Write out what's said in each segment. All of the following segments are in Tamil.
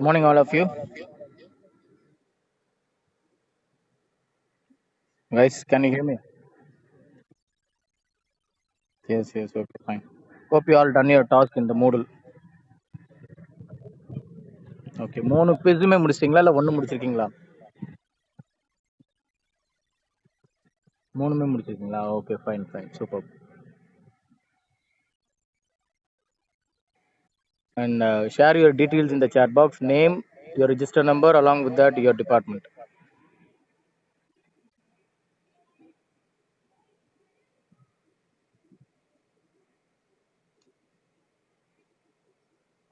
Morning, all of you. Guys, can you hear me? Yes, okay, fine. Hope you all done your task in the Moodle. Okay, மூணு quiz-மே முடிச்சிட்டீங்களா இல்ல ஒண்ணு முடிச்சிருக்கீங்களா? மூணுமே முடிச்சிருக்கீங்களா? Okay, fine, super. And share your details in the chat box. Name, your register number, along with that your department.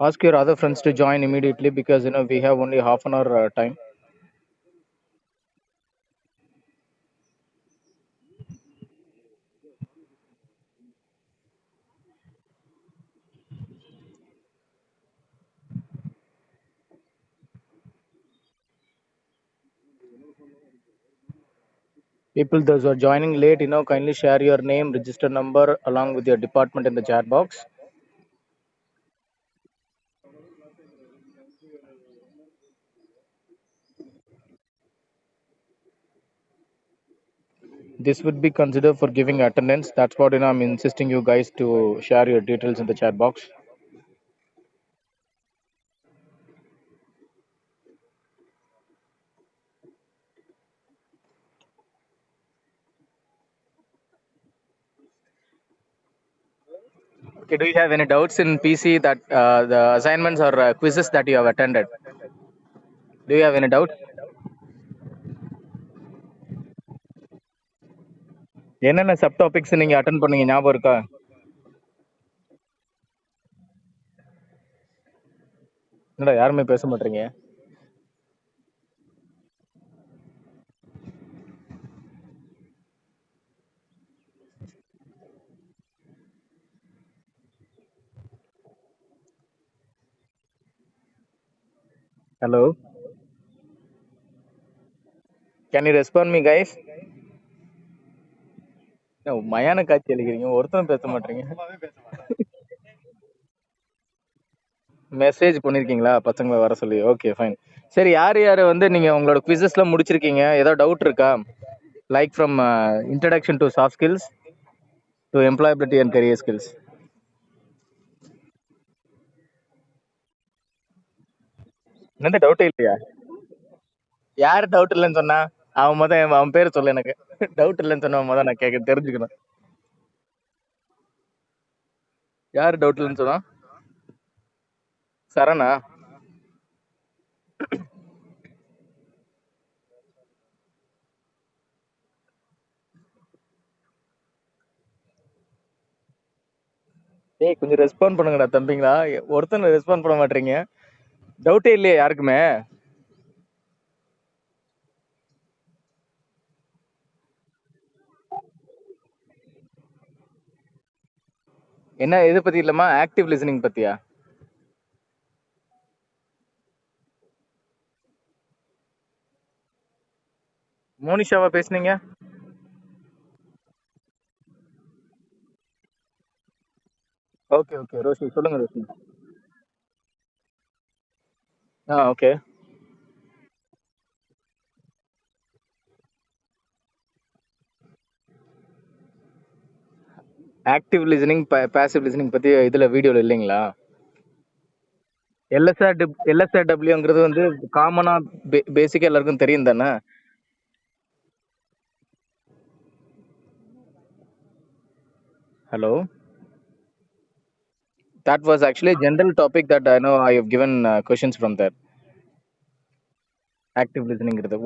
Ask your other friends to join immediately because we have only half an hour time. People those who are joining late, kindly share your name, register number, along with your department in the chat box. This would be considered for giving attendance. That's what I'm insisting you guys to share your details in the chat box. Okay, do you have any doubts in PC that the assignments or quizzes that you have attended? Do you have any doubts? என்னென்ன சப் டாபிக்ஸ் நீங்க அட்டென்ட் பண்ணீங்க ஞாபகம் இருக்கா? என்னடா யாருமே பேச மாட்டீங்க? Hello, can you respond me guys? மயான காட்சி அளிக்கிறீங்க, ஒருத்தரும் பேச மாட்டீங்க. மெசேஜ் பண்ணிருக்கீங்களா பசங்களை வர சொல்லி? Okay fine. சரி, யார் யார் வந்து நீங்க உங்களோட குவிசஸ்லாம் முடிச்சிருக்கீங்க? ஏதாவது டவுட் இருக்கா? Like from introduction to soft skills to employability and career skills. என்ன டவுட்டே இல்லையா? யார் டவுட் இல்லைன்னு சொன்னா? அவன் பேரை சொல்ல எனக்கு. டவுட் இல்லைன்னு சொன்ன நான் கேட்க தெரிஞ்சுக்கணும். யார் டவுட் இல்லைன்னு சொன்னா? சரணா? ஏய், கொஞ்சம் ரெஸ்பாண்ட் பண்ணுங்கடா தம்பிங்களா. ஒருத்தன் ரெஸ்பாண்ட் பண்ண மாட்டீங்க. டவுட்டே இல்லையா யாருக்குமே? என்ன எதை பத்தி இல்லமா? ஆக்டிவ் லிசனிங் பத்தியா? மோனிஷாவா பேசுனீங்க? ஓகே ரோஷி சொல்லுங்க Roshi. Okay. Active listening passive listening பத்தி இதுல வீடியோல இல்லைங்களா? எல்எஸ்ஆர்டபிள்யூங்கிறது வந்து காமனா பேசிக்கா எல்லாருக்கும் தெரியும் தானே? Hello, that was actually a general topic that I know I have given questions from that. Active லிசனிங்கிறது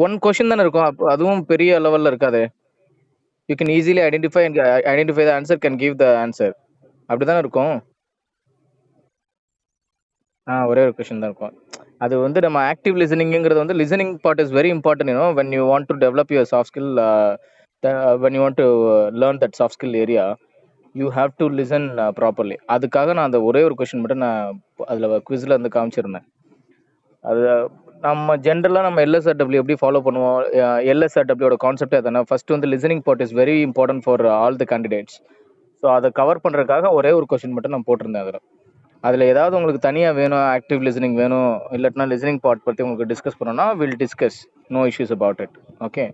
ஒன் கொஸ்டின் தானே இருக்கும். அதுவும் பெரிய லெவல்ல இருக்காது. You can easily identify the answer, can give the answer. அப்படிதானே இருக்கும். ஒரே ஒரு கொஸ்டின் தான் இருக்கும். அது வந்து நம்ம ஆக்டிவ் லிசனிங்கிறது வந்து listening part is very important. When you want to develop your soft skill, when you want to learn that soft skill area, you have to listen properly. அதுக்காக நான் அந்த ஒரே ஒரு கொஸ்டின் மட்டும் நான் அதில் குவிஸில் வந்து காமிச்சிருந்தேன். அது நம்ம ஜென்ரலாக நம்ம எல்எஸ்ஆர்டபிள்யூ எப்படி ஃபாலோ பண்ணுவோம்? எல்எஸ்ஆர்டபிள்யூட கான்செப்ட் எதனா ஃபர்ஸ்ட் வந்து listening part is very important for all the candidates. So அதை கவர் பண்ணுறதுக்காக ஒரே ஒரு கொஸ்டின் மட்டும் நான் போட்டிருந்தேன் அதில். அதில் ஏதாவது உங்களுக்கு தனியாக வேணும், ஆக்டிவ் லிசனிங் வேணும், இல்லாட்டினா லிசனிங் பார்ட் பற்றி உங்களுக்கு டிஸ்கஸ் பண்ணோன்னா will discuss, no issues about it. Okay.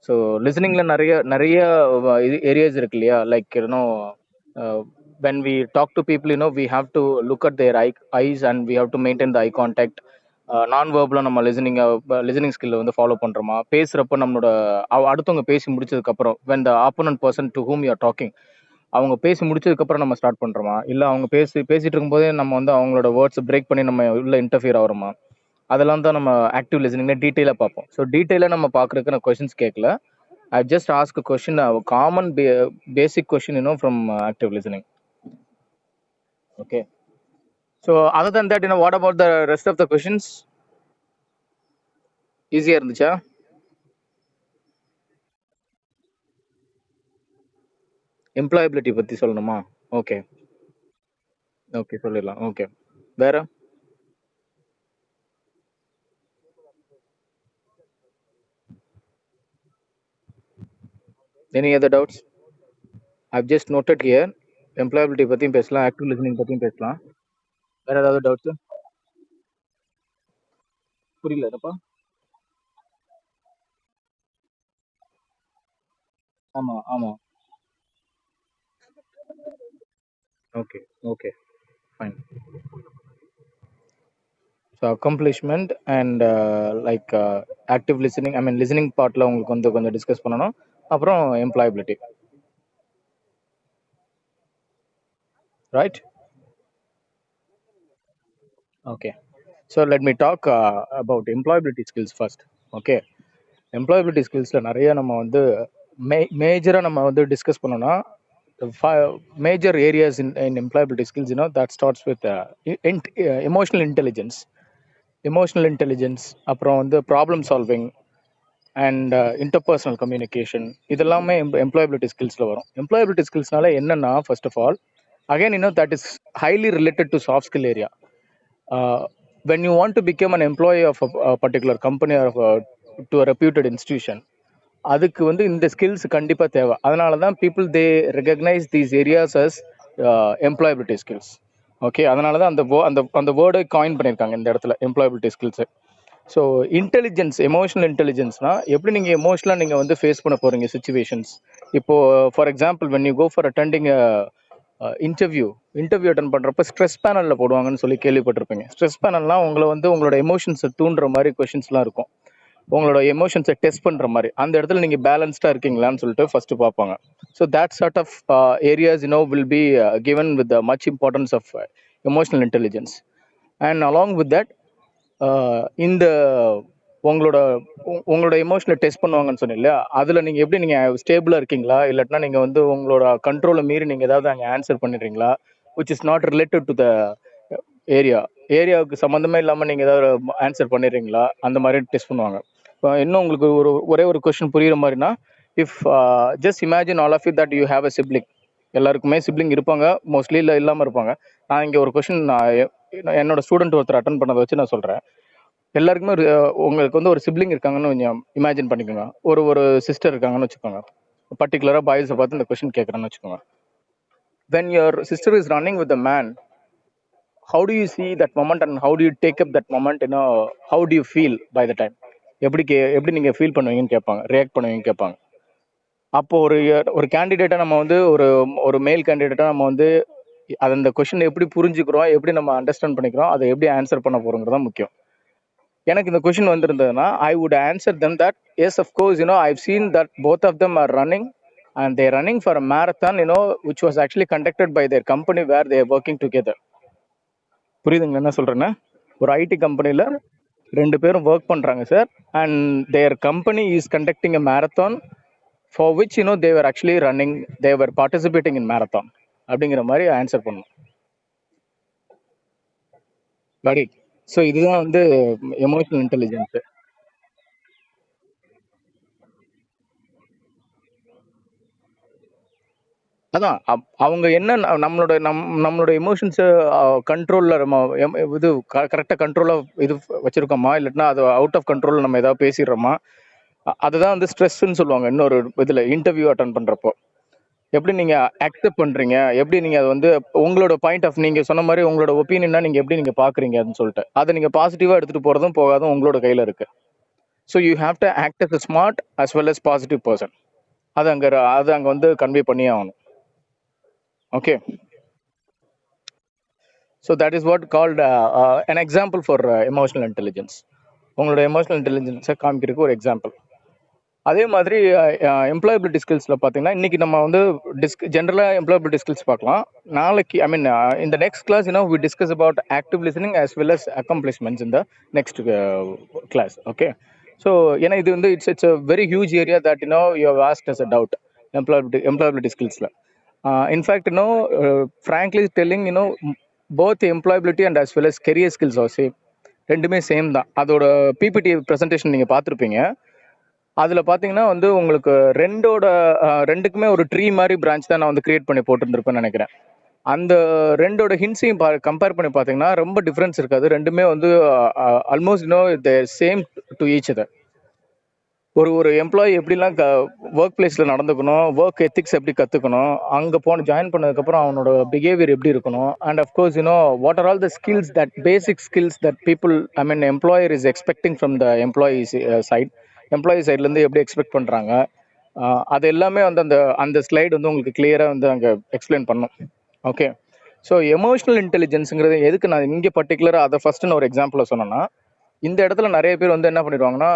So லிசனிங்கில் நிறைய நிறைய இது ஏரியாஸ் இருக்கு இல்லையா, like you know when we talk to people we have to look at their eyes and we have to maintain the eye contact. நான் வேர்பில் நம்ம லிசனிங் ஸ்கில்லை வந்து ஃபாலோ பண்ணுறோமா, பேசுகிறப்ப நம்மளோட அடுத்தவங்க பேசி முடிச்சதுக்கப்புறம் when the opponent person to whom you are talking அவங்க பேசி முடிச்சதுக்கப்புறம் நம்ம ஸ்டார்ட் பண்ணுறோமா, இல்லை அவங்க பேசிட்டு இருக்கும்போதே நம்ம வந்து அவங்களோட வேர்ட்ஸ் பிரேக் பண்ணி நம்ம உள்ள இன்டர்ஃபியர் ஆகிறோமா, அதெல்லாம் தான் நம்ம ஆக்டிவ் லிசனிங்ல டீட்டெயிலாக பார்ப்போம். ஸோ டீட்டெயிலாக நம்ம பார்க்குறதுக்கு நான் கொஷின்ஸ் கேட்கல. I just ask a question, a common basic question, from active listening. Okay. So other than that, what about the rest of the questions? Easier இருந்துச்சா? எம்ப்ளாயபிலிட்டி பற்றி சொல்லணுமா? ஓகே ஓகே சொல்லிடலாம். ஓகே, வேற any other doubts? I've just noted here. Employability பற்றியும் பேசலாம், ஆக்டிவ் லிசனிங் பற்றியும் பேசலாம். வேற ஏதாவது டவுட்ஸ்? புரியல என்னப்பா? ஆமாம் ஆமாம். Okay okay fine. So accomplishment and like active listening, I mean listening பார்ட்டில் உங்களுக்கு வந்து கொஞ்சம் டிஸ்கஸ் பண்ணணும். அப்புறம் employability, right? Okay. So let me talk about employability skills first. Okay. Employability ஸ்கில்ஸில் நிறைய நம்ம வந்து மேஜராக நம்ம வந்து டிஸ்கஸ் பண்ணோன்னா, major areas in employability skills that starts with emotional intelligence. அப்புறம் வந்து problem solving and interpersonal communication, இதெல்லாமே எம்ப்ளாயபிலிட்டி ஸ்கில்ஸில் வரும். எம்ப்ளாயபிலிட்டி ஸ்கில்ஸ்னால என்னென்னா, first of all again that is highly related to soft skill area. When you want to become an employee of a particular company or to a reputed institution, அதுக்கு வந்து இந்த ஸ்கில்ஸ் கண்டிப்பாக தேவை. அதனால தான் people they recognise these areas as employability skills. Okay, அதனால தான் அந்த வேர்டை காயின் பண்ணியிருக்காங்க இந்த இடத்துல, employability skills. So intelligence, emotional இன்டெலிஜென்ஸ்னா எப்படி நீங்கள் எமோஷனலாக நீங்கள் வந்து ஃபேஸ் பண்ண போகிறீங்க சுச்சுவேஷன்ஸ். இப்போது for example when you go for attending a interview attend பண்ணுறப்ப ஸ்ட்ரெஸ் பேனலில் போடுவாங்கன்னு சொல்லி கேள்விப்பட்டிருப்பீங்க. ஸ்ட்ரெஸ் பேனல்னால் உங்களை வந்து உங்களோட எமோஷன்ஸை தூண்டுற மாதிரி கொஷின்ஸ்லாம் இருக்கும், உங்களோட எமோஷன்ஸை டெஸ்ட் பண்ணுற மாதிரி. அந்த இடத்துல நீங்கள் பேலன்ஸ்டாக இருக்கீங்களான்னு சொல்லிட்டு ஃபஸ்ட்டு பார்ப்பாங்க. So that sort of areas will be given with the much importance of emotional intelligence. And along with that, இந்த உங்களோட எமோஷனை டெஸ்ட் பண்ணுவாங்கன்னு சொன்னீங்க இல்லையா, அதில் நீங்கள் எப்படி நீங்கள் ஸ்டேபிளாக இருக்கீங்களா, இல்லாட்டினா நீங்கள் வந்து உங்களோட கண்ட்ரோலை மீறி நீங்கள் ஏதாவது அங்கே ஆன்சர் பண்ணிடுறீங்களா, which is not related to the ஏரியாவுக்கு சம்மந்தமே இல்லாமல் நீங்கள் ஏதாவது ஆன்சர் பண்ணிடுறீங்களா, அந்த மாதிரி டெஸ்ட் பண்ணுவாங்க. இப்போ இன்னும் உங்களுக்கு ஒரே ஒரு கொஸ்டின் புரியுற மாதிரினா, if just imagine all of it that you have a sibling. எல்லாருக்குமே சிப்ளிங் இருப்பாங்க, மோஸ்ட்லி இல்லை இல்லாமல் இருப்பாங்க. நான் இங்கே ஒரு கொஸ்டின் என்னோட ஸ்டூடெண்ட் ஒருத்தர் அட்டன் பண்ணதை வச்சு நான் சொல்கிறேன். எல்லாருக்குமே உங்களுக்கு வந்து ஒரு சிப்ளிங் இருக்காங்கன்னு கொஞ்சம் இமேஜின் பண்ணிக்கோங்க. ஒரு சிஸ்டர் இருக்காங்கன்னு வச்சுக்கோங்க. பர்டிகுலராக பாய்ஸை பார்த்து இந்த கொஸ்டின் கேட்குறேன்னு வச்சுக்கோங்க. when your sister is running with a man, how do you see that moment and how do you take up that moment? How do you feel by the time? எப்படி நீங்கள் ஃபீல் பண்ணுவீங்கன்னு கேட்பாங்க, ரியாக்ட் பண்ணுவீங்கன்னு கேட்பாங்க. அப்போ ஒரு கேண்டிடேட்டாக நம்ம வந்து ஒரு மேல் கேண்டிடேட்டாக நம்ம வந்து அந்த கொஸ்டின் எப்படி புரிஞ்சுக்கிறோம், எப்படி நம்ம அண்டர்ஸ்டாண்ட் பண்ணிக்கிறோம், அதை எப்படி ஆன்சர் பண்ண போகிறோங்கிறது தான் முக்கியம். எனக்கு இந்த question வந்திருந்ததுன்னா, I would answer them that yes, of course, I've seen that both of them are running and they're running for a marathon, which was actually conducted by their company where they are working together. புரியுதுங்க என்ன சொல்றேன்னா, ஒரு ஐடி கம்பெனியில் 2 பேரும் ஒர்க் பண்ணுறாங்க sir, and their company is conducting a marathon for which they were actually running, they were participating in marathon அப்படிங்கிற மாதிரி ஆன்சர் பண்ணணும். படி. ஸோ இதுதான் வந்து எமோஷனல் இன்டெலிஜென்ஸ். அதான் அவங்க என்ன நம்மளோட எமோஷன்ஸை கண்ட்ரோலில் நம்ம இது கரெக்டாக கண்ட்ரோலாக இது வச்சுருக்கோமா, இல்லைன்னா அது அவுட் ஆஃப் கண்ட்ரோலில் நம்ம ஏதாவது பேசிடுறோமா, அதுதான் வந்து ஸ்ட்ரெஸ்ன்னு சொல்லுவாங்க இன்னொரு இதில் இன்டர்வியூ அட்டன் பண்ணுறப்போ. எப்படி நீங்க அக்செப்ட் பண்றீங்க, எப்படி நீங்க அதை வந்து உங்களோட பாயிண்ட் ஆஃப், நீங்க சொன்ன மாதிரி உங்களோட ஒப்பீனியனா நீங்க எப்படி நீங்க பாக்குறீங்க அப்படின்னு சொல்லிட்டு அதை நீங்க பாசிட்டிவா எடுத்துட்டு போறதும் போகாதும் உங்களோட கையில இருக்கு. So you have to act as a smart as well as positive person. அது அங்க வந்து கன்வே பண்ணியே ஆகணும். Okay, so that is what called an example for emotional intelligence. உங்களோட எமோஷனல் இன்டெலிஜென்ஸை காமிக்கிறதுக்கு ஒரு எக்ஸாம்பிள். அதே மாதிரி எம்ப்ளாயபிலிட்டி ஸ்கில்ஸில் பார்த்தீங்கன்னா இன்னைக்கு நம்ம வந்து ஜென்ரலாக எம்ப்ளாயபிலிட்டி ஸ்கில்ஸ் பார்க்கலாம். நாளைக்கு ஐ மீன் இந்த next class we discuss about active listening as well as accomplishments in the next class. Okay, so ஏன்னா இது வந்து it's a very huge area that you have asked as a doubt, employability skillsல. In fact, frankly telling, both employability and as well as career skills are same. ரெண்டுமே சேம் தான். அதோட பிபிடி ப்ரெசன்டேஷன் நீங்கள் பார்த்துருப்பீங்க. அதில் பார்த்தீங்கன்னா வந்து உங்களுக்கு ரெண்டுக்குமே ஒரு ட்ரீ மாதிரி பிரான்ச் தான் நான் வந்து கிரியேட் பண்ணி போட்டுருந்துருப்பேன்னு நினைக்கிறேன். அந்த ரெண்டோட ஹின்ஸையும் கம்பேர் பண்ணி பார்த்தீங்கன்னா ரொம்ப டிஃப்ரென்ஸ் இருக்காது. ரெண்டுமே வந்து almost the same to each other. ஒரு எம்ப்ளாயி எப்படிலாம் ஒர்க் பிளேஸில் நடந்துக்கணும், ஒர்க் எத்திக்ஸ் எப்படி கற்றுக்கணும், அங்கே ஜாயின் பண்ணதுக்கப்புறம் அவனோட பிஹேவியர் எப்படி இருக்கணும், and of course what are all the skills, that basic skills that people I mean employer is expecting from the employees side. Employee சைட்லேருந்து எப்படி எக்ஸ்பெக்ட் பண்ணுறாங்க, அது எல்லாமே வந்து அந்த ஸ்லைடு வந்து உங்களுக்கு கிளியராக வந்து அங்கே எக்ஸ்பிளைன் பண்ணும். ஓகே, ஸோ எமோஷனல் இன்டெலிஜென்ஸுங்கிறது எதுக்கு நான் இங்கே பர்டிகுலராக அதை ஃபஸ்ட்டு ஒரு எக்ஸாம்பிளில் சொன்னேன்னா, இந்த இடத்துல நிறைய பேர் வந்து என்ன பண்ணிடுவாங்கன்னா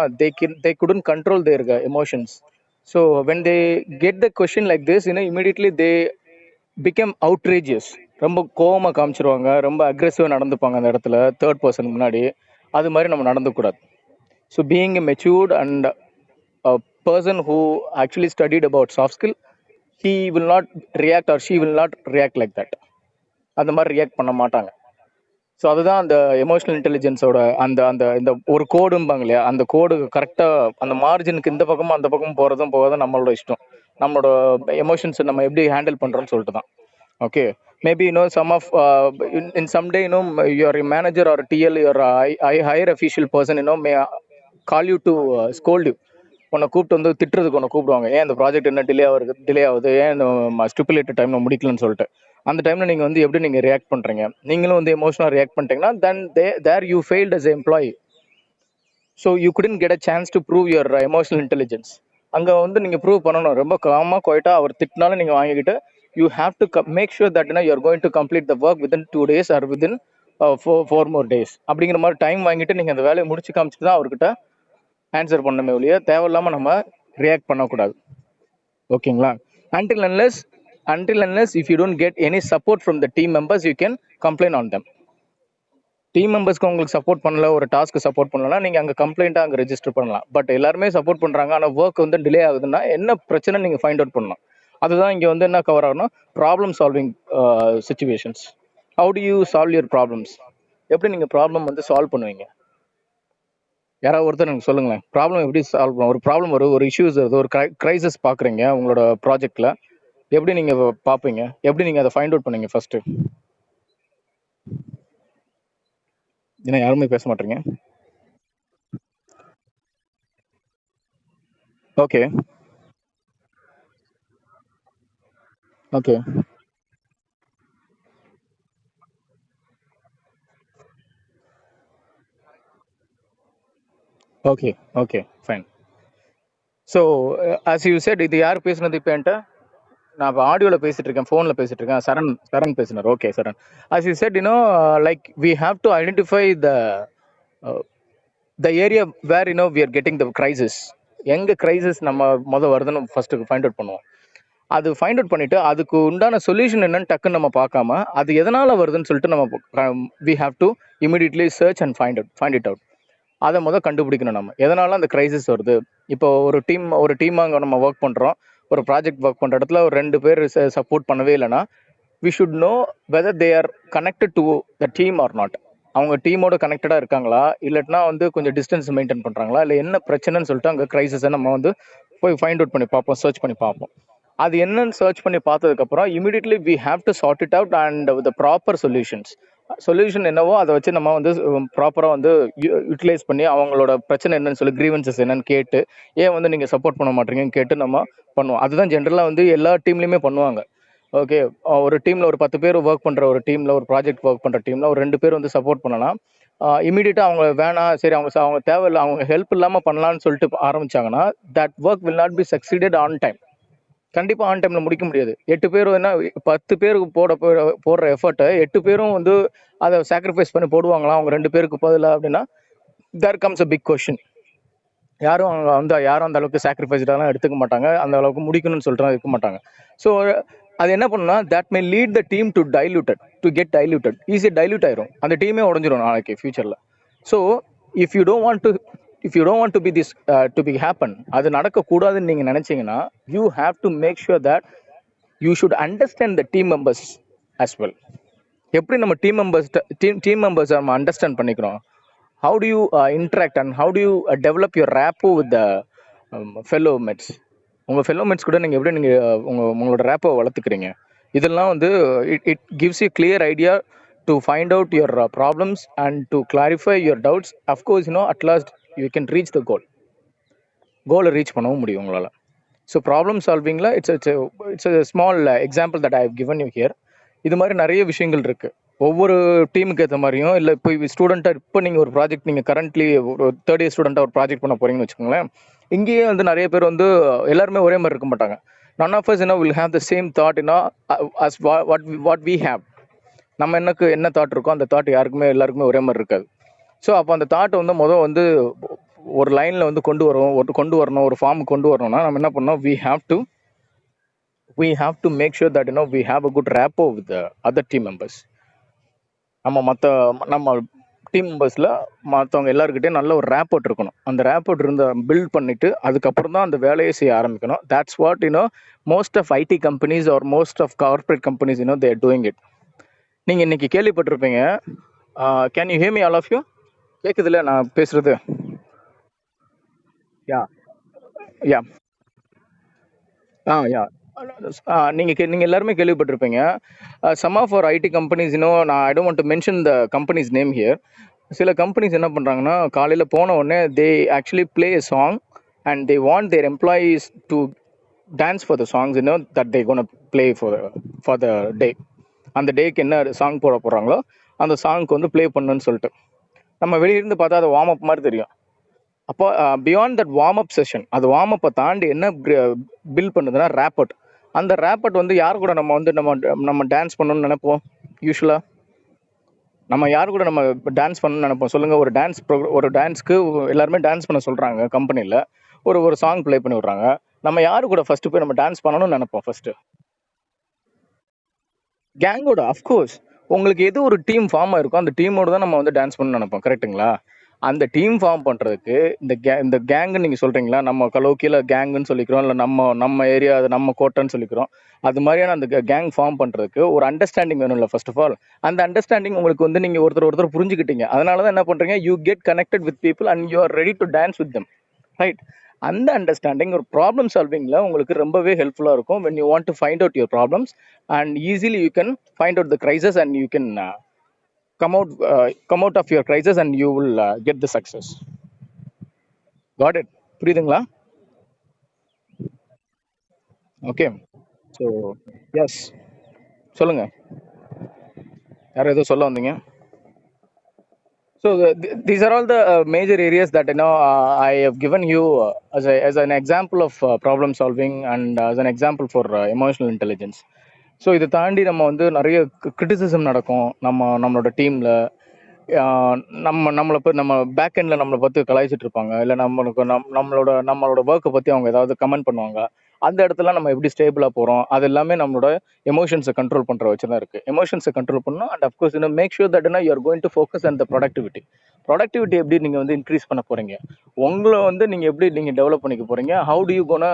they couldn't control their emotions. So when they get the question like this, immediately they become outrageous. ரொம்ப கோவமா காமிச்சிருவாங்க, ரொம்ப அக்ரெசிவாக நடந்துப்பாங்க அந்த இடத்துல தேர்ட் பர்சன் முன்னாடி. அது மாதிரி நம்ம நடந்துக்கூடாது. So being a matured and a person who actually studied about soft skill, he will not react or she will not react like that. அந்த மாதிரி ரியாக்ட் பண்ண மாட்டாங்க. ஸோ அதுதான் அந்த எமோஷனல் இன்டெலிஜென்ஸோட அந்த அந்த இந்த ஒரு கோடும்பாங்க இல்லையா, அந்த கோடு கரெக்டாக அந்த மார்ஜினுக்கு இந்த பக்கமும் அந்த பக்கமும் போகிறதும் நம்மளோட இஷ்டம். நம்மளோட எமோஷன்ஸை நம்ம எப்படி ஹேண்டில் பண்ணுறோன்னு சொல்லிட்டு தான். Okay, maybe some of in some day your manager or TL your higher official person may call you to scold you. உன்னை கூப்பிட்டு வந்து திட்டுறதுக்கு ஒன்று கூப்பிடுவாங்க, ஏன் இந்த ப்ராஜெக்ட் என்ன டிலே ஆகுது, ஏன் ஸ்டிப்புலேட்டட் டைம் முடிக்கலன்னு சொல்லிட்டு. அந்த டைமில் நீங்கள் வந்து எப்படி நீங்கள் ரியாக்ட் பண்ணுறீங்க, நீங்களும் வந்து எமோஷனலாக ரியாக்ட் பண்ணிட்டீங்கன்னா then there you failed as employee. So you couldn't get a chance to prove your emotional intelligence. அங்கே வந்து நீங்கள் ப்ரூவ் பண்ணணும். ரொம்ப காமாக குவைட்டாக அவர் திட்டினாலும் நீங்கள் வாங்கிக்கிட்டு you have to make sure that you are going to complete the work within 2 days or within 4 more days அப்படிங்கிற மாதிரி டைம் வாங்கிட்டு நீங்கள் அந்த வேலையை முடிச்சு காமிச்சிட்டு தான் அவர்கிட்ட ஆன்சர் பண்ணமே ஒழிய தேவையில்லாமல் நம்ம ரியாக்ட் பண்ணக்கூடாது. ஓகேங்களா? until unless if you don't get any support from the team members, you can complain on them. Team மெம்பர்ஸ்க்கு உங்களுக்கு சப்போர்ட் பண்ணல, ஒரு டாஸ்க்கு சப்போர்ட் பண்ணலன்னா நீங்கள் அங்கே கம்ப்ளைண்ட்டாக அங்கே ரெஜிஸ்டர் பண்ணலாம். பட் எல்லாருமே சப்போர்ட் பண்ணுறாங்க, ஆனால் ஒர்க் வந்து டிலே ஆகுதுன்னா என்ன பிரச்சனை நீங்கள் ஃபைண்ட் அவுட் பண்ணலாம். அதுதான் இங்கே வந்து என்ன கவர் ஆகணும், problem solving situations. How do you solve your problems? எப்படி நீங்கள் ப்ராப்ளம் வந்து சால்வ் பண்ணுவீங்க? யாராவது ஒருத்தர் எனக்கு சொல்லுங்களேன், ப்ராப்ளம் எப்படி சால்வ் பண்ணும்? ஒரு ப்ராப்ளம் ஒரு இஷ்யூஸ் வருது, ஒரு கிரைசிஸ் பார்க்குறீங்க உங்களோட ப்ராஜெக்டில், எப்படி நீங்கள் பார்ப்பீங்க, எப்படி நீங்கள் அதை ஃபைண்ட் அவுட் பண்ணீங்க ஃபர்ஸ்ட்டு? ஏன்னா யாருமே பேச மாட்டீங்க. Okay okay okay okay fine. So as you set, இது யார் பேசுனது இப்போ என்கிட்ட? நான் இப்போ ஆடியோவில் பேசிட்டு இருக்கேன், ஃபோனில் பேசிட்டு இருக்கேன். சரண் பேசினார். Okay Charan, as you said like we have to identify the area where we are getting the crisis. எங்கே கிரைசிஸ் நம்ம வருதுன்னு ஃபர்ஸ்ட்டு ஃபைண்ட் அவுட் பண்ணுவோம். அது ஃபைண்ட் அவுட் பண்ணிவிட்டு அதுக்கு உண்டான சொல்யூஷன் என்னன்னு டக்குன்னு நம்ம பார்க்காம அது எதனால் வருதுன்னு சொல்லிட்டு நம்ம we have to immediately search and find it out. அதை கண்டுபிடிக்கணும். நம்ம எதனால அந்த கிரைசிஸ் வருது. இப்போ ஒரு டீமாக நம்ம ஒர்க் பண்ணுறோம், ஒரு ப்ராஜெக்ட் ஒர்க் பண்ணுற இடத்துல ஒரு 2 பேர் சப்போர்ட் பண்ணவே இல்லைன்னா we should know whether they are connected to the team or not. அவங்க டீமோட கனெக்டடாக இருக்காங்களா, இல்லைன்னா வந்து கொஞ்சம் டிஸ்டன்ஸ் மெயின்டைன் பண்ணுறாங்களா, இல்லை என்ன பிரச்சனைன்னு சொல்லிட்டு அங்கே கிரைசிஸை நம்ம வந்து போய் ஃபைண்ட் அவுட் பண்ணி பார்ப்போம், சர்ச் பண்ணி பார்ப்போம். அது என்னன்னு சர்ச் பண்ணி பார்த்ததுக்கப்புறம் immediately we have to sort it out and with proper solutions. Solution என்னவோ அதை வச்சு நம்ம வந்து ப்ராப்பராக வந்து யூட்டிலைஸ் பண்ணி அவங்களோட பிரச்சனை என்னன்னு சொல்லி கிரீவன்சஸ் என்னன்னு கேட்டு ஏன் வந்து நீங்கள் சப்போர்ட் பண்ண மாட்டீங்கன்னு கேட்டு நம்ம பண்ணுவோம். அதுதான் ஜென்ரலாக வந்து எல்லா டீம்லையுமே பண்ணுவாங்க. ஓகே, ஒரு டீமில் ஒரு 10 பேர் ஒர்க் பண்ணுற ஒரு டீமில் ஒரு ப்ராஜெக்ட் ஒர்க் பண்ணுற டீமில் ஒரு 2 பேர் வந்து சப்போர்ட் பண்ணலாம். இமீடியட்டாக அவங்க வேணாம், சரி அவங்க தேவையில்லை, அவங்க ஹெல்ப் இல்லாமல் பண்ணலான்னு சொல்லிட்டு ஆரம்பிச்சாங்கன்னா that work will not be succeeded on time. கண்டிப்பாக ஆன் டைமில் முடிக்க முடியாது. 8 பேர் என்ன 10 பேருக்கு போடுற எஃபர்ட்டை 8 பேரும் வந்து அதை சாக்ரிஃபைஸ் பண்ணி போடுவாங்களா அவங்க 2 பேருக்கு பதிலாக அப்படின்னா there comes a big question. யாரும் அவங்க வந்து யாரும் அந்த அளவுக்கு சாக்ரிஃபைஸ்டாலாம் எடுத்துக்க மாட்டாங்க, அந்த அளவுக்கு முடிக்கணும்னு சொல்லிட்டு இருக்க மாட்டாங்க. ஸோ அது என்ன பண்ணுன்னா that may lead the team to get diluted, ஈஸியாக டைல்யூட் ஆயிரும், அந்த டீமே உடஞ்சிரும் நாளைக்கு ஃபியூச்சரில். So if you don't want to be this to be happen, அது நடக்கக்கூடாதுன்னு நீங்கள் நினச்சிங்கன்னா you have to make sure that you should understand the team members as well. எப்படி நம்ம டீம் மெம்பர்ஸ் நம்ம அண்டர்ஸ்டாண்ட் பண்ணிக்கிறோம், how do you interact and how do you develop your rapport with the fellow mates? உங்கள் ஃபெல்லோ மேட்ஸ் கூட நீங்கள் எப்படி நீங்கள் உங்களோட ரேப்பை வளர்த்துக்கிறீங்க, இதெல்லாம் வந்து it gives you clear idea to find out your problems and to clarify your doubts. Of course at last you can reach the கோலை ரீச் பண்ணவும் முடியும் உங்களால். ஸோ ப்ராப்ளம் சால்விங்கில் it's small example that I have given you here. இது மாதிரி நிறைய விஷயங்கள் இருக்குது ஒவ்வொரு டீமுக்கு ஏற்ற மாதிரியும். இல்லை இப்போ ஸ்டூடெண்ட்டாக இப்போ நீங்கள் ஒரு ப்ராஜெக்ட் நீங்கள் கரண்ட்லி ஒரு தேர்ட் இயர் ஸ்டூடெண்ட்டாக ஒரு ப்ராஜெக்ட் பண்ண போகிறீங்கன்னு வச்சுக்கோங்களேன். இங்கேயே வந்து நிறைய பேர் வந்து எல்லாருமே ஒரே மாதிரி இருக்க மாட்டாங்க. None of us will have the same thought as what we have. நம்ம என்ன தாட் இருக்கோ அந்த தாட் எல்லாருக்குமே ஒரே மாதிரி இருக்காது. ஸோ அப்போ அந்த தாட்டை வந்து வந்து ஒரு லைனில் வந்து கொண்டு வரணும், ஒரு ஃபார்முக்கு கொண்டு வரணும்னா நம்ம என்ன பண்ணோம், we have to make sure that we have a good rapport with the other team members. நம்ம டீம் மெம்பர்ஸில் மற்றவங்க எல்லாருக்கிட்டையும் நல்ல ஒரு ரேப்போர்ட் இருக்கணும். அந்த ரேப்போர்ட் பில்ட் பண்ணிவிட்டு அதுக்கப்புறம் தான் அந்த வேலையை செய்ய ஆரம்பிக்கணும். That's what most of IT companies are most of corporate companies they are doing it. நீங்கள் இன்றைக்கி கேள்விப்பட்டிருப்பீங்க. Can you hear me all of you? கேட்குதுல்ல நான் பேசுகிறது? யா யா யா நீங்கள் எல்லாருமே கேள்விப்பட்டிருப்பீங்க. Some of our IT companies நான் I don't want to mention the companies name here. சில கம்பெனிஸ் என்ன பண்ணுறாங்கன்னா காலையில் போன உடனே they actually play a song and they want their employees to dance for the songs that they gonna play for the day. அந்த டேக்கு என்ன சாங் போடுறாங்களோ அந்த சாங்க்கு வந்து ப்ளே பண்ணுன்னு சொல்லிட்டு நம்ம வெளியிருந்து பார்த்தா அது வார்ம் அப் மாதிரி தெரியும். அப்போ beyond that warm up session, அது வார்ம் அப்பை தாண்டி என்ன பில்ட் பண்ணுதுன்னா ரேப்பர்ட். அந்த ரேப்பர்ட் வந்து யார் கூட நம்ம டான்ஸ் பண்ணணும்னு நினைப்போம்? யூஸ்வலாக நம்ம யார் கூட நம்ம டான்ஸ் பண்ணணும்னு நினைப்போம் சொல்லுங்கள்? ஒரு டான்ஸ்க்கு எல்லாருமே டான்ஸ் பண்ண சொல்கிறாங்க கம்பெனியில், ஒரு சாங் ப்ளே பண்ணி விட்றாங்க. நம்ம யாரு கூட ஃபஸ்ட்டு போய் நம்ம டான்ஸ் பண்ணணும்னு நினைப்போம்? ஃபஸ்ட்டு கேங்கோட. அஃப்கோர்ஸ் உங்களுக்கு எது ஒரு டீம் ஃபார்ம் ஆயிருக்கோ அந்த டீமோட தான் நம்ம வந்து டான்ஸ் பண்ணணும்னு நினைப்போம், கரெக்டுங்களா? அந்த டீம் ஃபார்ம் பண்ணுறதுக்கு இந்த கேங்குன்னு நீங்கள் சொல்கிறீங்களா, நம்ம கலோக்கியில் கேங்குன்னு சொல்லிக்கிறோம், இல்லை நம்ம ஏரியா அது நம்ம கோட்டைன்னு சொல்லிக்கிறோம். அது மாதிரியான அந்த கேங் ஃபார்ம் பண்ணுறதுக்கு ஒரு அண்டர்ஸ்டாண்டிங் வேணும் இல்லை ஃபர்ஸ்ட் ஆஃப் ஆல். அந்த அண்டர்ஸ்டாண்டிங் உங்களுக்கு வந்து நீங்கள் ஒருத்தர் புரிஞ்சுக்கிட்டீங்க, அதனால தான் என்ன பண்ணுறீங்க, you get connected with people and you are ready to dance with them, right? அந்த அண்டர்ஸ்டாண்டிங் ஒரு ப்ராப்ளம் சால்விங்கில் உங்களுக்கு ரொம்பவே ஹெல்ப்ஃபுல்லாக இருக்கும். when you want to find out your problems and easily you can find out the crisis and you can come out of your crisis and you will get the success. Got it? புரியுதுங்களா? ஓகே. ஸோ எஸ், சொல்லுங்கள், யாரும் எதுவும் சொல்ல வந்தீங்க? So these are all the major areas that I have given you as an example of problem solving and as an example for emotional intelligence. So இதை தாண்டி நம்ம வந்து நிறைய கிரிட்டிசிசம் நடக்கும் நம்மளோட டீமில். நம்ம பேக் எண்டில் நம்மளை பற்றி கலாய்ச்சிட்டு இருப்பாங்க, இல்லை நம்மளோட ஒர்க்கை பற்றி அவங்க ஏதாவது கமெண்ட் பண்ணுவாங்க. அந்த இடத்துல நம்ம எப்படி ஸ்டேபிளாக போகிறோம், அது எல்லாமே நம்மளோட எமோஷன்ஸை கண்ட்ரோல் பண்ணுற வச்சு தான் இருக்குது. எமோஷன்ஸை கண்ட்ரோல் பண்ணணும் and of course make sure that you are going to focus on the productivity எப்படி நீங்கள் வந்து இன்க்ரீஸ் பண்ண போகிறீங்க, உங்களை வந்து நீங்கள் எப்படி டெவலப் பண்ணிக்க போகிறீங்க, how do you gonna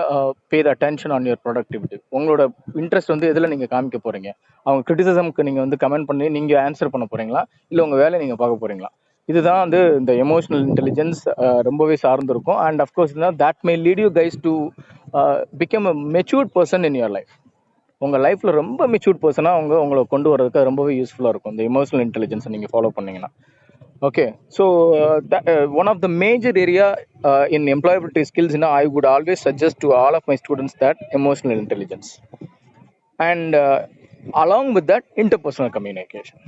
pay the attention on your productivity, உங்களோட இன்ட்ரெஸ்ட் வந்து எதில் நீங்கள் காமிக்க போகிறீங்க. அவங்க கிரிட்டிசிசம்க்கு நீங்கள் வந்து கமெண்ட் பண்ணி நீங்கள் ஆன்சர் பண்ண போகிறீங்களா, இல்லை உங்கள் வேலையை நீங்கள் பார்க்க போகிறீங்களா? இதுதான் வந்து இந்த எமோஷனல் இன்டெலிஜென்ஸ் ரொம்பவே சார்ந்திருக்கும். And of course that may lead you guys to become a matured person in your life. உங்கள் லைஃப்பில் ரொம்ப மெச்சூர்ட் பர்சனாக உங்களை கொண்டு வரதுக்கு ரொம்பவே யூஸ்ஃபுல்லாக இருக்கும் இந்த எமோஷனல் இன்டெலிஜென்ஸை நீங்கள் ஃபாலோ பண்ணீங்கன்னா. Okay, so one of the major area in employability skills, I would always suggest to all of my students that emotional intelligence, and along with that interpersonal communication.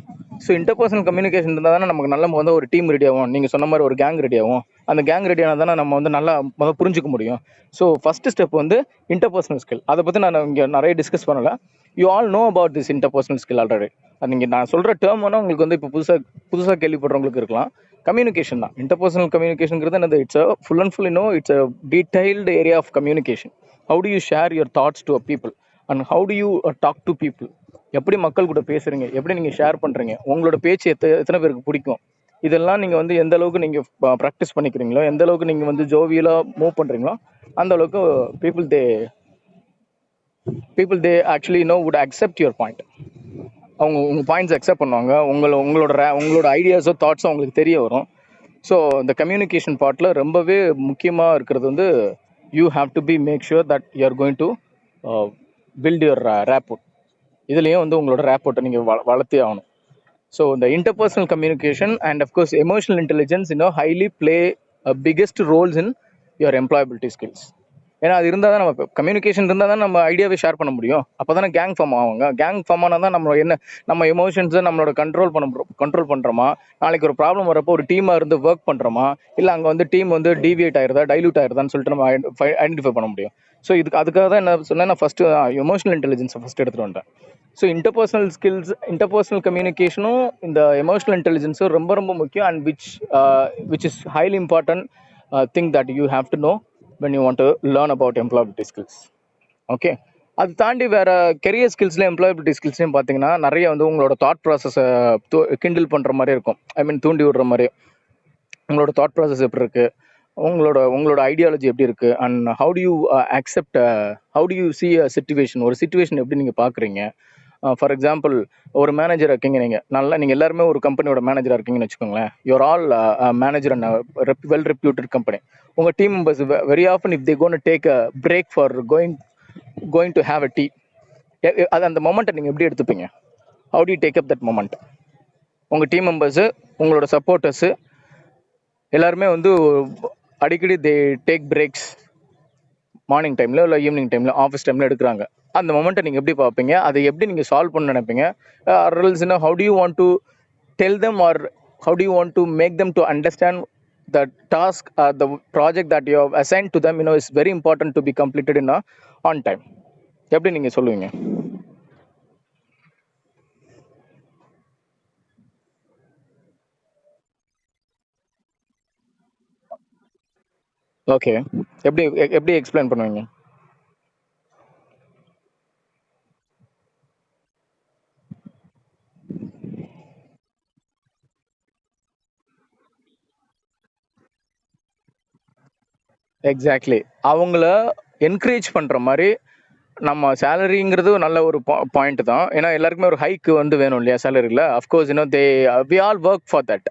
So interpersonal communication இருந்தால் தானே நமக்கு நல்ல வந்து ஒரு டீம் ரெடி ஆகும். நீங்கள் சொன்ன மாதிரி ஒரு கேங் ரெடி ஆகும். அந்த கேங் ரெடி ஆனால் தானே நம்ம வந்து நல்லா புரிஞ்சுக்க முடியும். ஸோ ஃபஸ்ட்டு ஸ்டெப் வந்து இன்டர்பர்சனல் ஸ்கில். அதை பற்றி நான் இங்கே நிறைய டிஸ்கஸ் பண்ணலை. You all know about this interpersonal skill already. அது நீங்கள் நான் சொல்கிற டேர்ம் வேணால் உங்களுக்கு வந்து இப்போ புதுசாக கேள்விப்படுறவங்களுக்கு இருக்கலாம். கம்யூனிகேஷன் தான் இன்டர்பர்சனல் கம்யூனிகேஷனுங்கிறது என்னது? It's a full and full it's a detailed area of communication. How do you share your thoughts to a people and how do you talk to people. எப்படி மக்கள் கூட பேசுகிறீங்க, எப்படி நீங்கள் ஷேர் பண்ணுறீங்க, உங்களோட பேச்சு எத்தனை பேருக்கு பிடிக்கும், இதெல்லாம் நீங்கள் வந்து எந்த அளவுக்கு நீங்கள் ப்ராக்டிஸ் பண்ணிக்கிறீங்களோ, எந்த அளவுக்கு நீங்கள் வந்து ஜோவியலாக மூவ் பண்ணுறீங்களோ, அந்த அளவுக்கு people they actually would accept your point. அவங்க உங்கள் பாயிண்ட்ஸ் அக்செப்ட் பண்ணுவாங்க. உங்களோட ஐடியாஸோ தாட்ஸோ அவங்களுக்கு தெரிய வரும். ஸோ இந்த கம்யூனிகேஷன் பார்ட்டில் ரொம்பவே முக்கியமாக இருக்கிறது வந்து you have to be make sure that you are going to build your rapport. இதுலேயும் வந்து உங்களோட ரேப்போர்ட்டை நீங்கள் வளர்த்தே ஆகணும். ஸோ இந்த interpersonal communication and of course emotional intelligence highly play biggest roles in your employability skills. ஏன்னா அது இருந்தால் தான் நம்ம கம்யூனிகேஷன் இருந்தால் தான் நம்ம ஐடியாவே ஷேர் பண்ண முடியும். அப்போ தானே கேங் ஃபார்ம் ஆகுங்க. கேங் ஃபார்ம் ஆனால் தான் நம்ம எமோஷன்ஸை நம்மளோட கண்ட்ரோல் பண்ணுறோமா, நாளைக்கு ஒரு ப்ராப்ளம் வரப்போ ஒரு டீமாக இருந்து ஒர்க் பண்ணுறோமா, இல்லை அங்கே வந்து டீம் வந்து டீவியேட் ஆயிருதா, டைல்யூட் ஆயிருதான்னு சொல்லிட்டு நம்ம ஐடென்டிஃபை பண்ண முடியும். ஸோ அதுக்காக தான் என்ன சொன்னேன், நான் ஃபஸ்ட்டு எமோஷனல் இன்டெலிஜென்ஸை ஃபஸ்ட் எடுத்துகிட்டு வந்தேன். ஸோ இன்டர்பர்சனல் ஸ்கில்ஸ், இன்டர்பர்சனல் கம்யூனிகேஷனும் இந்த எமோஷனல் இன்டெலிஜென்ஸும் ரொம்ப ரொம்ப முக்கியம். And which is highly important thing that you have to know when you want to learn about employability skills. Okay, அது தாண்டி வேறு கெரியர் ஸ்கில்ஸில் எம்ப்ளாயபிலிட்டி ஸ்கில்ஸ்லையும் பார்த்தீங்கன்னா நிறைய வந்து உங்களோட தாட் ப்ராசஸை கிண்டில் பண்ணுற மாதிரி இருக்கும். தூண்டி விடுற மாதிரி உங்களோட தாட் ப்ராசஸ் எப்படி இருக்குது, உங்களோட ஐடியாலஜி எப்படி இருக்குது, and how do you accept, how do you see a situation, ஒரு சிச்சுவேஷன் எப்படி நீங்கள் பார்க்குறீங்க. ஃபார் எக்ஸாம்பிள், ஒரு மேனேஜர் இருக்கீங்க, நீங்கள் எல்லாருமே ஒரு கம்பெனியோட மேனேஜராக இருக்கீங்கன்னு வச்சுக்கோங்களேன். You're all manager and well reputed company. உங்கள் team members very often if they gonna take a break for going to have a tea, அது அந்த மொமெண்ட்டை நீங்கள் எப்படி எடுத்துப்பீங்க? How do you take up that moment? உங்கள் டீம் மெம்பர்ஸு, உங்களோட சப்போர்ட்டர்ஸு எல்லாருமே வந்து அடிக்கடி தே டேக் பிரேக்ஸ் மார்னிங் டைமில் இல்லை ஈவினிங் டைமில் ஆஃபீஸ் டைமில் எடுக்கிறாங்க. அந்த மொமெண்ட்டை நீங்கள் எப்படி பார்ப்பீங்க? அதை எப்படி நீங்கள் சால்வ் பண்ண நினைப்பீங்க? ரல்ஸ்னா how do you want to tell them or how do you want to make them to understand the task or the project that you have assign to them is very important to be completed in on time. எப்படி நீங்கள் சொல்லுவீங்க? ஓகே, எப்படி எக்ஸ்பிளைன் பண்ணுவீங்க? எக்ஸாக்ட்லி, அவங்கள என்கரேஜ் பண்ணுற மாதிரி. நம்ம சேலரிங்கிறது நல்ல ஒரு பாயிண்ட் தான். ஏன்னா எல்லாருக்குமே ஒரு ஹைக்கு வந்து வேணும் இல்லையா சேலரியில். Of course we all work for that.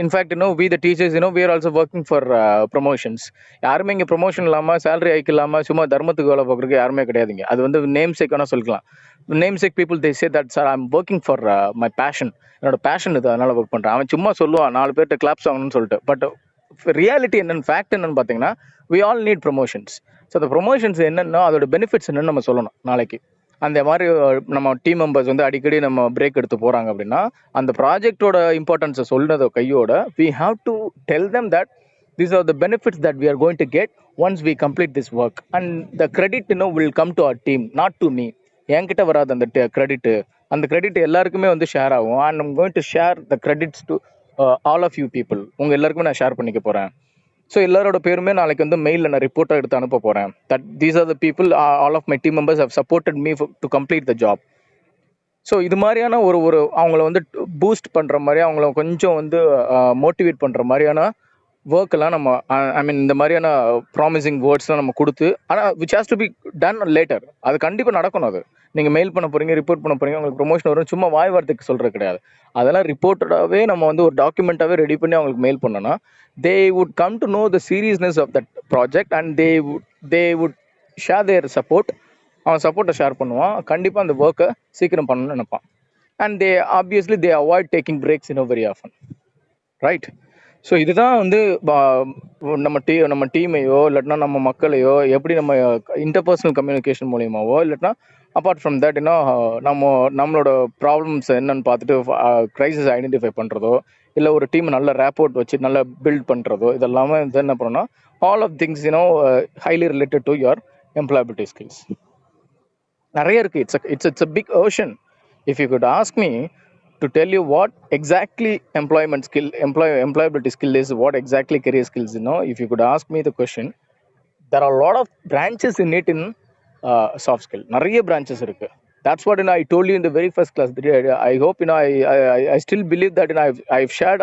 In fact we the teachers we are also working for promotions. யாருமே இங்கே ப்ரொமோஷன் இல்லாமல், சேலரி ஹைக் இல்லாமல் சும்மா தர்மத்துக்கு வேலை பார்க்குறதுக்கு யாருமே கிடையாதுங்க. அது வந்து நேம் சேக் வேணால் சொல்லிக்கலாம். Namesake people they say that sir I am working for my passion, என்னோட பேஷன் இது, அதனால் ஒர்க் பண்ணுறேன். அவன் சும்மா சொல்லுவான் 4 பேர்கிட்ட கிளாப்ஸ் ஆகணும்னு சொல்லிட்டு. பட் ரியாலிட்டி என்னென்னு, ஃபேக்ட் என்னென்னு பார்த்தீங்கன்னா we all need promotions. So அந்த ப்ரொமோஷன்ஸ் என்னென்னா அதோட பெனிஃபிட்ஸ் என்னென்னு நம்ம சொல்லணும். நாளைக்கு அந்த மாதிரி நம்ம டீம் மெம்பர்ஸ் வந்து அடிக்கடி நம்ம பிரேக் எடுத்து போகிறாங்க அப்படின்னா அந்த ப்ராஜெக்டோட இம்பார்ட்டன்ஸை சொல்கிறத கையோட we have to tell them that these are the benefits that we are going to get once we complete this work and the credit will come to our team, not to me. என்கிட்ட வராது அந்த கிரெடிட்டு. அந்த கிரெடிட் எல்லாருக்குமே வந்து ஷேர் ஆகும். and I'm going to share the credits to all of you people. உங்கள் எல்லாருக்குமே நான் ஷேர் பண்ணிக்க போகிறேன். ஸோ எல்லாரோட பேருமே நாளைக்கு வந்து மெயிலில் நான் ரிப்போர்ட்டாக எடுத்து அனுப்ப போகிறேன். That these are the people, all of my team members have supported me to complete the job. So இது மாதிரியான ஒரு அவங்கள வந்து பூஸ்ட் பண்ணுற மாதிரி, அவங்கள கொஞ்சம் வந்து மோட்டிவேட் பண்ணுற மாதிரியான ஒர்க்கெல்லாம் நம்ம இந்த மாதிரியான ப்ராமிசிங் வேர்ட்ஸ்லாம் நம்ம கொடுத்து, ஆனால் which has to be done later. அது கண்டிப்பாக நடக்கணும். அது நீங்கள் மெயில் பண்ண போகிறீங்க, ரிப்போர்ட் பண்ண போகிறீங்க, உங்களுக்கு ப்ரொமோஷன் வரும், சும்மா வாய் வார்த்தைக்கு சொல்கிறது கிடையாது. அதெல்லாம் ரிப்போர்ட்டடாகவே நம்ம வந்து ஒரு டாக்குமெண்ட்டாகவே ரெடி பண்ணி அவங்களுக்கு மெயில் பண்ணோன்னா they would come to know the seriousness of that project and they would share their support அவன் சப்போர்ட்டை ஷேர் பண்ணுவான், கண்டிப்பாக அந்த ஒர்க்கை சீக்கிரம் பண்ணணும்னு நினைப்பான். And they obviously they avoid taking breaks very often, right? So இதுதான் வந்து நம்ம டீமையோ இல்லாட்டினா நம்ம மக்களையோ எப்படி நம்ம இன்டர்பர்சனல் கம்யூனிகேஷன் மூலியமாவோ இல்லாட்டினா அப்பார்ட் ஃப்ரம் தட் நம்மளோட ப்ராப்ளம்ஸ் என்னன்னு பார்த்துட்டு க்ரைசிஸ் ஐடென்டிஃபை பண்ணுறதோ இல்லை ஒரு டீம் நல்ல ரேப்போர்ட் வச்சு நல்லா பில்ட் பண்ணுறதோ இதெல்லாமே வந்து என்ன பண்ணணும்னா all of things highly related to your employability skills நிறைய இருக்குது. It's a big ocean. If you could ask me to tell you what exactly employability skill is, what exactly career skills, if you could ask me the question, there are a lot of branches in it in soft skill. Nariya branches irukku. That's what I told you in the very first class. I hope I still believe that I've shared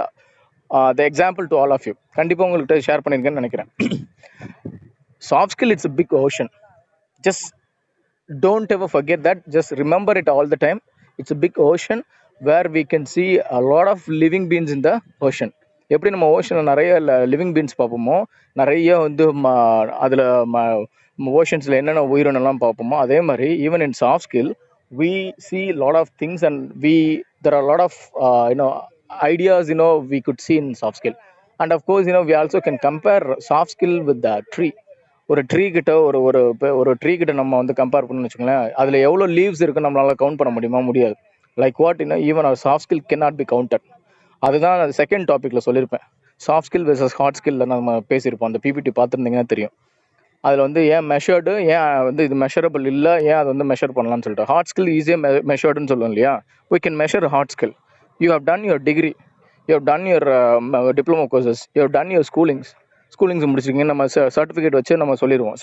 the example to all of you. Kandipa ungalukku share pannirken nenikiren. Soft skill, it's a big ocean. Just don't ever forget that. Just remember it all the time. It's a big ocean where we can see a lot of living beings in the ocean. எப்படி நம்ம ஓஷனில் நிறைய லிவிங் பீன்ஸ் பார்ப்போமோ, நிறைய வந்து அதில் ஓஷன்ஸில் என்னென்ன உயிரினம்லாம் பார்ப்போமோ, அதே மாதிரி even in soft skill we see lot of things and there are a lot of ideas we could see in soft skill. And of course we also can compare soft skill with the tree. ஒரு ட்ரீ கிட்ட ஒரு ட்ரீ கிட்ட நம்ம வந்து கம்பேர் பண்ணணும்னு வச்சுக்கோங்களேன், அதில் எவ்வளோ லீவ்ஸ் இருக்குன்னு நம்மளால கவுண்ட் பண்ண முடியுமா? முடியாது. Like what even our soft skill can be counted. அதுதான் செகண்ட் டாப்பிக்கில் சொல்லியிருப்பேன். சாஃப்ட் ஸ்கில் வெர்சஸ் ஹார்ட் ஸ்கில்ல நம்ம பேசியிருப்போம். அந்த பிபிடி பார்த்துருந்தீங்கன்னா தெரியும். அதில் வந்து ஏன் மெஷர்டு, ஏன் வந்து இது மெஷரபிள் இல்லை, ஏன் அதை வந்து மெஷர் பண்ணலாம்னு சொல்லிட்டு. ஹார்ட் ஸ்கில் ஈஸியாக மெஷர்டுன்னு சொல்லுவோம் இல்லையா? we can measure hard skill. You have done your degree, you have done your diploma courses, you have done your schoolings முடிச்சிருக்கீங்க, நம்ம சர்டிஃபிகேட் வச்சு நம்ம சொல்லிடுவோம்.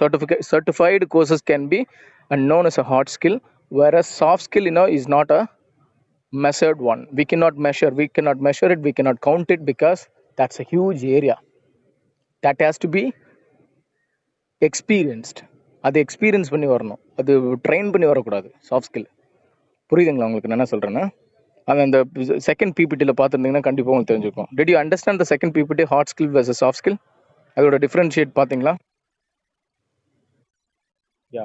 Certified courses can be and known as a hard skill, whereas soft skill is not a measured one. We cannot measure it, we cannot count it, because that's a huge area that has to be experienced. அது எக்ஸ்பீரியன்ஸ் பண்ணி வரணும், அது ட்ரெயின் பண்ணி வரக்கூடாது சாஃப்ட் ஸ்கில். புரியுதுங்களா உங்களுக்கு நான் என்ன சொல்கிறேன்னா? அது அந்த செகண்ட் பிபிடியில் பார்த்துருந்தீங்கன்னா கண்டிப்பாக உங்களுக்கு தெரிஞ்சுக்கும். Did you understand the second PPT, hard skill versus soft skill? அதோட டிஃப்ரென்ஷியேட் பார்த்தீங்களா? யா,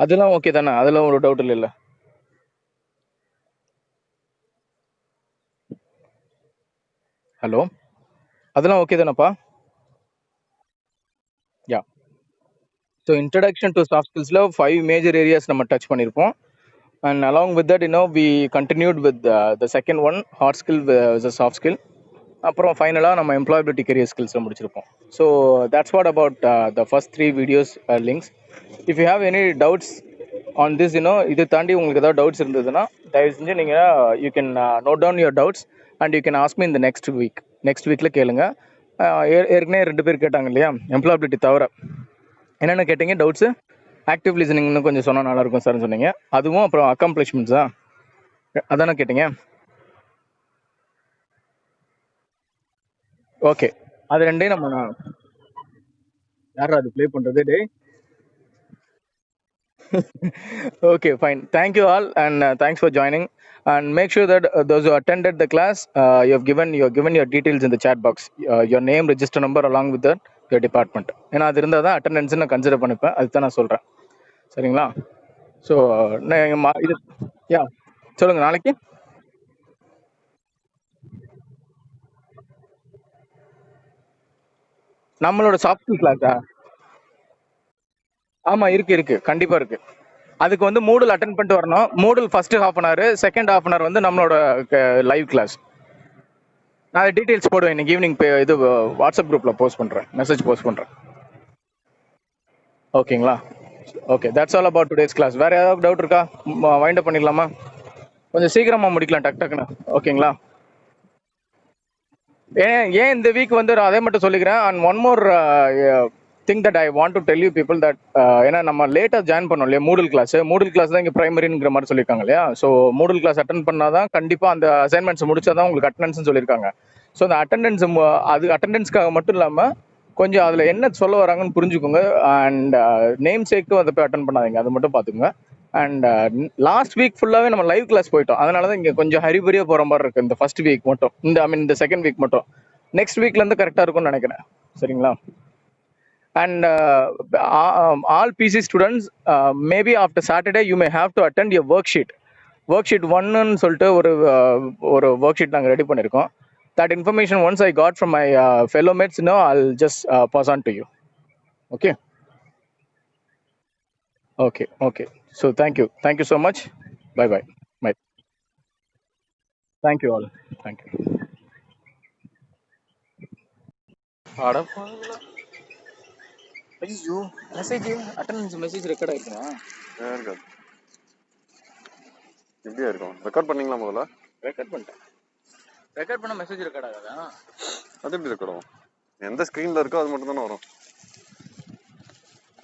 அதெல்லாம் ஓகே தானே? அதெல்லாம் ஒரு டவுட் இல்லை. ஹலோ, அதெல்லாம் ஓகே தானேப்பா? Yeah. So introduction to soft ஸ்கில்ஸில் 5 மேஜர் ஏரியாஸ் நம்ம டச் பண்ணியிருப்போம். And along with that, we continued with the second one, hard skill versus soft skill. அப்புறம் ஃபைனலாக நம்ம எம்ப்ளாயபிலிட்டி கரியர் ஸ்கில்ஸில் முடிச்சிருப்போம். So that's what about the first 3 videos links. If you have any doubts on this, இது தாண்டி உங்களுக்கு ஏதாவது டவுட்ஸ் இருந்ததுன்னா தயவு செஞ்சு நீங்கள் you can note down your doubts and you can ask me இந்த நெக்ஸ்ட் வீக்கில் கேளுங்க. ஏற்கனவே 2 பேர் கேட்டாங்க இல்லையா, எம்ப்ளாயபிலிட்டி தவிர என்னென்ன கேட்டீங்க டவுட்ஸு? ஆக்டிவ் லிசனிங்னு கொஞ்சம் சொன்னால் நல்லாயிருக்கும் சார்னு சொன்னீங்க. அதுவும் அப்புறம் அக்காம்ப்ளிஷ்மெண்ட்ஸா அதானே கேட்டீங்க? ஓகே, அது ரெண்டையும் நம்ம யாரா அது ப்ளே பண்ணுறது டே? Okay, fine. Thank you all, and thanks for joining. And make sure that those who attended the class, you have given your details in the chat box, your name, register number, along with your department. ஏன்னா அது இருந்தால் தான் அட்டெண்டன்ஸ் நான் கன்சிடர் பண்ணிப்பேன். அதுதான் நான் சொல்கிறேன். சரிங்களா? ஸோ இது யா சொல்லுங்கள். நாளைக்கு நம்மளோட சாஃப்ட் ஸ்கில் கிளாஸா? ஆமாம், இருக்கு கண்டிப்பாக இருக்குது. அதுக்கு வந்து மூடல் அட்டென்ட் பண்ணிட்டு வரணும். மூடல் ஃபர்ஸ்ட் ½ செகண்ட் ½ வந்து நம்மளோட லைவ் கிளாஸ். நான் டீட்டெயில்ஸ் போடுவேன் இன்னைக்கு ஈவினிங். இது வாட்ஸ்அப் குரூப்பில் மெசேஜ் போஸ்ட் பண்ணுறேன். ஓகேங்களா? Okay, that's all about today's class. வேறு ஏதாவது டவுட் இருக்கா? வைண்ட் அப் பண்ணிடலாமா? கொஞ்சம் சீக்கிரமாக முடிக்கலாம், டக்குன்னு. ஓகேங்களா? ஏன் இந்த வீக் வந்து அதே மட்டும் சொல்லிக்கிறேன். And one more thing that I want to tell you people that, ஏன்னா நம்ம லேட்டாக ஜாயின் பண்ணோம் இல்லையா மூடல் கிளாஸ் தான் இங்கே பிரைமரிங்கிற மாதிரி சொல்லியிருக்காங்க இல்லையா? ஸோ மூடல் கிளாஸ் அட்டன் பண்ணால் தான் கண்டிப்பாக அந்த அசைன்மெண்ட்ஸ் முடிச்சா தான் உங்களுக்கு அட்டண்டன்ஸ்னு சொல்லியிருக்காங்க. ஸோ அந்த அட்டண்டன்ஸ்க்காக மட்டும் இல்லாமல் கொஞ்சம் அதில் என்ன சொல்ல வராங்கன்னு புரிஞ்சுக்கோங்க. அண்ட் நேம் சேக்கும் அதை போய் அட்டன் பண்ணாதீங்க, அது மட்டும் பார்த்துக்கோங்க. அண்ட் லாஸ்ட் வீக் ஃபுல்லாகவே நம்ம லைவ் கிளாஸ் போயிட்டோம். அதனால தான் இங்கே கொஞ்சம் ஹரிபரியாக போகிற மாதிரி இருக்குது இந்த ஃபர்ஸ்ட் வீக் மட்டும். இந்த செகண்ட் வீக் மட்டும். நெக்ஸ்ட் வீக்லேருந்து கரெக்டாக இருக்கும்னு நினைக்கிறேன். சரிங்களா? And all PC students, maybe after Saturday you may have to attend your worksheet. Worksheet 1 ன்னு சொல்லிட்டு ஒரு worksheet நாங்க ரெடி பண்ணிருக்கோம். That information once I got from my fellow mates, I'll just pass on to you. Okay. Okay. So thank you so much. Bye. Bye. Thank you all. Thank you. அடப்பாவிகளா. ஐயோ, மெசேஜ் அட்டெண்டன்ஸ் மெசேஜ் ரெக்கார்ட் ஆயிடுச்சுனா? இருக்காது. எப்படியா இருக்கும்? ரெக்கார்ட் பண்ணீங்களா முதல்ல? ரெக்கார்ட் பண்ணிட்டேன். ரெக்கார்ட் பண்ண மெசேஜ் ரெக்கார்ட் ஆகாதா? அது எப்படி ரெக்கார்ட் ஆகும்? எந்த ஸ்கிரீன்ல இருக்கோ அது மட்டும் தானே வரும்.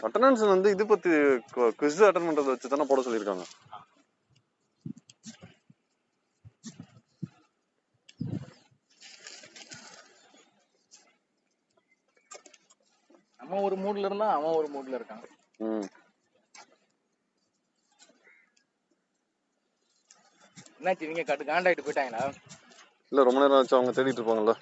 அட்டெண்டன்ஸ் வந்து இது பத்தி குவிஸ் அட்டெண்ட் பண்றத வச்சு தானே போட சொல்லியிருக்காங்க. நம்ம ஒரு மூட்ல இருந்தா அவன் ஒரு மூட்ல இருக்கான். என்னாச்சு, இவங்க காண்டாயிட்டு போயிட்டாங்களா? இல்ல ரொம்ப நேரம் ஆச்சு, அவங்க தேடிட்டு இருப்பாங்கல்ல.